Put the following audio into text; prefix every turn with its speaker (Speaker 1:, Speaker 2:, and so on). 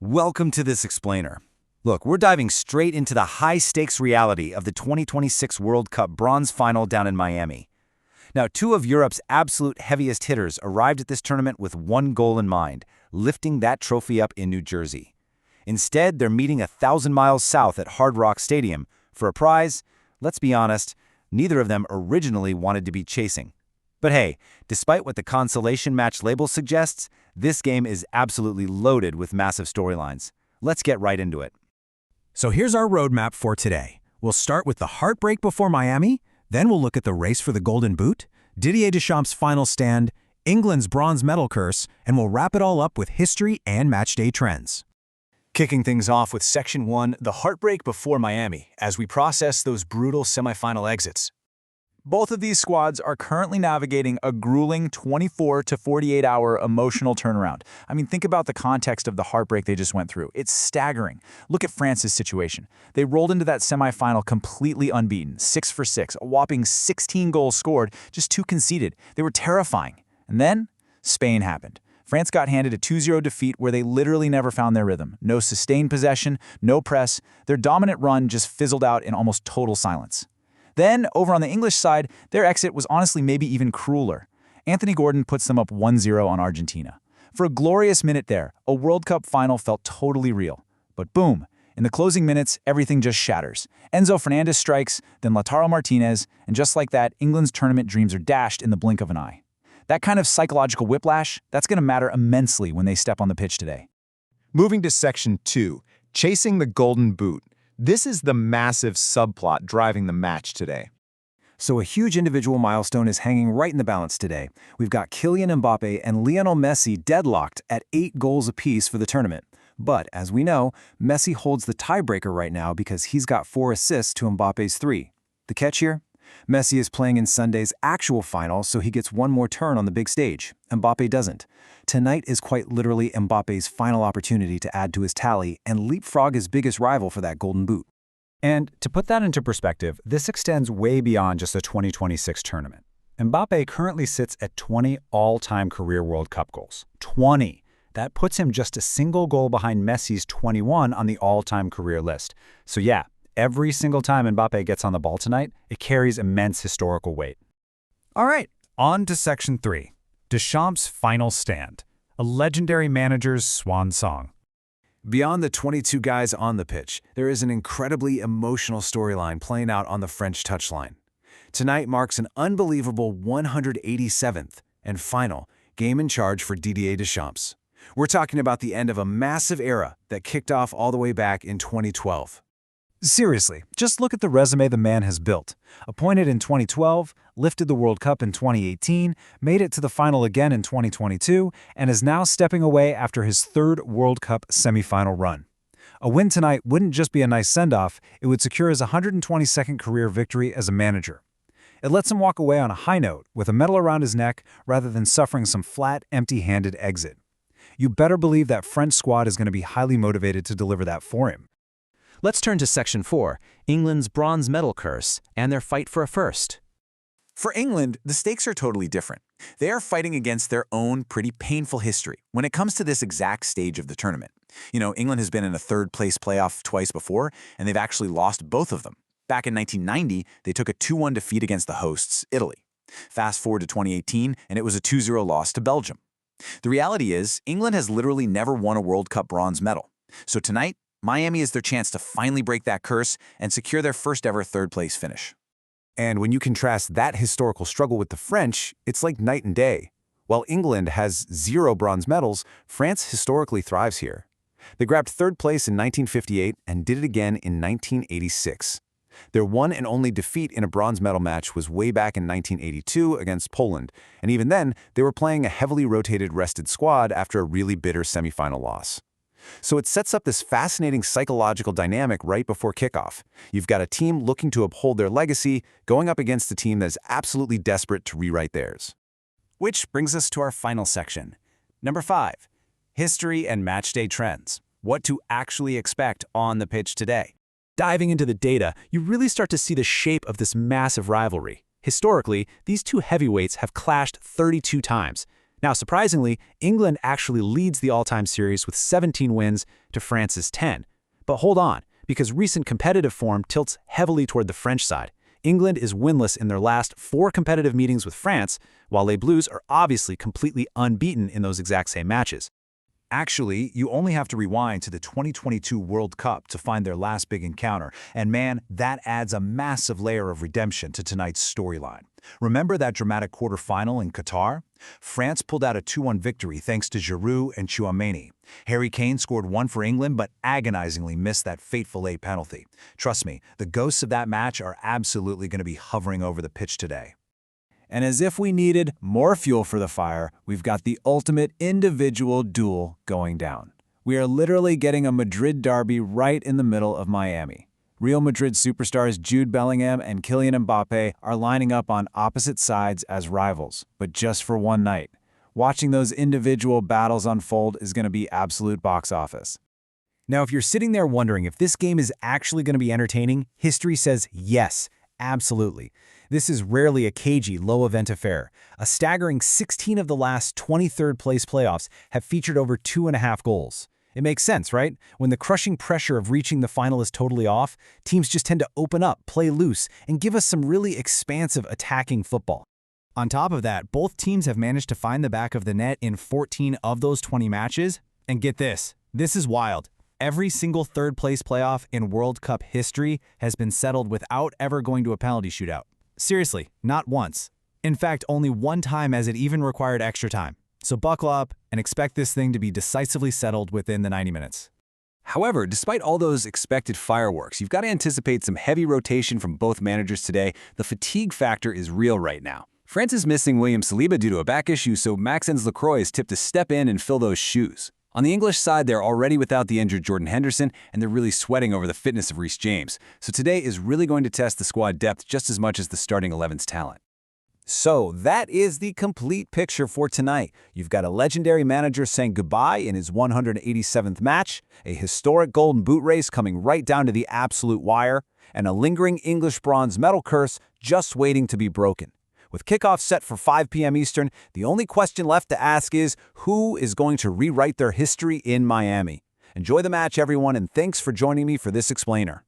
Speaker 1: Welcome to this explainer. Look, we're diving straight into the high-stakes reality of the 2026 World Cup bronze final down in Miami. Now, two of Europe's absolute heaviest hitters arrived at this tournament with one goal in mind, lifting that trophy up in New Jersey. Instead, they're meeting 1,000 miles south at Hard Rock Stadium for a prize. Let's be honest, neither of them originally wanted to be chasing. But hey, despite what the consolation match label suggests, this game is absolutely loaded with massive storylines. Let's get right into it.
Speaker 2: So here's our roadmap for today. We'll start with the heartbreak before Miami, then we'll look at the race for the Golden Boot, Didier Deschamps' final stand, England's bronze medal curse, and we'll wrap it all up with history and matchday trends.
Speaker 3: Kicking things off with Section 1, the heartbreak before Miami, as we process those brutal semifinal exits. Both of these squads are currently navigating a grueling 24 to 48-hour emotional turnaround. I mean, think about the context of the heartbreak they just went through. It's staggering. Look at France's situation. They rolled into that semifinal completely unbeaten, 6 for 6, a whopping 16 goals scored, just 2 conceded. They were terrifying. And then, Spain happened. France got handed a 2-0 defeat where they literally never found their rhythm. No sustained possession, no press. Their dominant run just fizzled out in almost total silence. Then, over on the English side, their exit was honestly maybe even crueler. Anthony Gordon puts them up 1-0 on Argentina. For a glorious minute there, a World Cup final felt totally real. But boom, in the closing minutes, everything just shatters. Enzo Fernandez strikes, then Lautaro Martinez, and just like that, England's tournament dreams are dashed in the blink of an eye. That kind of psychological whiplash, that's going to matter immensely when they step on the pitch today.
Speaker 4: Moving to Section 2, chasing the Golden Boot. This is the massive subplot driving the match today.
Speaker 2: So a huge individual milestone is hanging right in the balance today. We've got Kylian Mbappé and Lionel Messi deadlocked at 8 goals apiece for the tournament. But as we know, Messi holds the tiebreaker right now because he's got 4 assists to Mbappe's 3. The catch here? Messi is playing in Sunday's actual final, so he gets one more turn on the big stage. Mbappé doesn't. Tonight is quite literally Mbappe's final opportunity to add to his tally and leapfrog his biggest rival for that Golden Boot.
Speaker 5: And to put that into perspective, this extends way beyond just the 2026 tournament. Mbappé currently sits at 20 all-time career World Cup goals. 20! That puts him just a single goal behind Messi's 21 on the all-time career list. So yeah, every single time Mbappé gets on the ball tonight, it carries immense historical weight.
Speaker 2: All right, on to Section 3. Deschamps' final stand, a legendary manager's swan song.
Speaker 1: Beyond the 22 guys on the pitch, there is an incredibly emotional storyline playing out on the French touchline. Tonight marks an unbelievable 187th and final game in charge for Didier Deschamps. We're talking about the end of a massive era that kicked off all the way back in 2012.
Speaker 2: Seriously, just look at the resume the man has built. Appointed in 2012, lifted the World Cup in 2018, made it to the final again in 2022, and is now stepping away after his 3rd World Cup semifinal run. A win tonight wouldn't just be a nice send-off, it would secure his 122nd career victory as a manager. It lets him walk away on a high note, with a medal around his neck, rather than suffering some flat, empty-handed exit. You better believe that French squad is going to be highly motivated to deliver that for him.
Speaker 6: Let's turn to Section 4, England's bronze medal curse, and their fight for a first.
Speaker 3: For England, the stakes are totally different. They are fighting against their own pretty painful history when it comes to this exact stage of the tournament. You know, England has been in a 3rd-place playoff twice before, and they've actually lost both of them. Back in 1990, they took a 2-1 defeat against the hosts, Italy. Fast forward to 2018, and it was a 2-0 loss to Belgium. The reality is, England has literally never won a World Cup bronze medal. So tonight, Miami is their chance to finally break that curse and secure their first ever 3rd-place finish.
Speaker 1: And when you contrast that historical struggle with the French, it's like night and day. While England has 0 bronze medals, France historically thrives here. They grabbed 3rd place in 1958 and did it again in 1986. Their one and only defeat in a bronze medal match was way back in 1982 against Poland, and even then, they were playing a heavily rotated rested squad after a really bitter semifinal loss. So it sets up this fascinating psychological dynamic right before kickoff. You've got a team looking to uphold their legacy, going up against a team that's absolutely desperate to rewrite theirs.
Speaker 5: Which brings us to our final section. Number 5, history and matchday trends. What to actually expect on the pitch today. Diving into the data, you really start to see the shape of this massive rivalry. Historically, these two heavyweights have clashed 32 times. Now, surprisingly, England actually leads the all-time series with 17 wins to France's 10. But hold on, because recent competitive form tilts heavily toward the French side. England is winless in their last 4 competitive meetings with France, while Les Bleus are obviously completely unbeaten in those exact same matches.
Speaker 2: Actually, you only have to rewind to the 2022 World Cup to find their last big encounter, and man, that adds a massive layer of redemption to tonight's storyline. Remember that dramatic quarterfinal in Qatar? France pulled out a 2-1 victory thanks to Giroud and Tchouaméni. Harry Kane scored 1 for England but agonizingly missed that fateful late penalty. Trust me, the ghosts of that match are absolutely going to be hovering over the pitch today. And as if we needed more fuel for the fire, we've got the ultimate individual duel going down. We are literally getting a Madrid derby right in the middle of Miami. Real Madrid superstars Jude Bellingham and Kylian Mbappé are lining up on opposite sides as rivals, but just for one night. Watching those individual battles unfold is going to be absolute box office. Now, if you're sitting there wondering if this game is actually going to be entertaining, history says yes, absolutely. This is rarely a cagey, low-event affair. A staggering 16 of the last 23rd-place playoffs have featured over 2.5 goals. It makes sense, right? When the crushing pressure of reaching the final is totally off, teams just tend to open up, play loose, and give us some really expansive attacking football. On top of that, both teams have managed to find the back of the net in 14 of those 20 matches. And get this is wild. Every single third-place playoff in World Cup history has been settled without ever going to a penalty shootout. Seriously, not once. In fact, only one time has it even required extra time. So buckle up and expect this thing to be decisively settled within the 90 minutes.
Speaker 1: However, despite all those expected fireworks, you've got to anticipate some heavy rotation from both managers today. The fatigue factor is real right now. France is missing William Saliba due to a back issue, so Maxence Lacroix is tipped to step in and fill those shoes. On the English side, they're already without the injured Jordan Henderson, and they're really sweating over the fitness of Reece James. So today is really going to test the squad depth just as much as the starting 11's talent. So that is the complete picture for tonight. You've got a legendary manager saying goodbye in his 187th match, a historic golden boot race coming right down to the absolute wire, and a lingering English bronze medal curse just waiting to be broken. With kickoff set for 5 p.m. Eastern, the only question left to ask is, who is going to rewrite their history in Miami? Enjoy the match, everyone, and thanks for joining me for this explainer.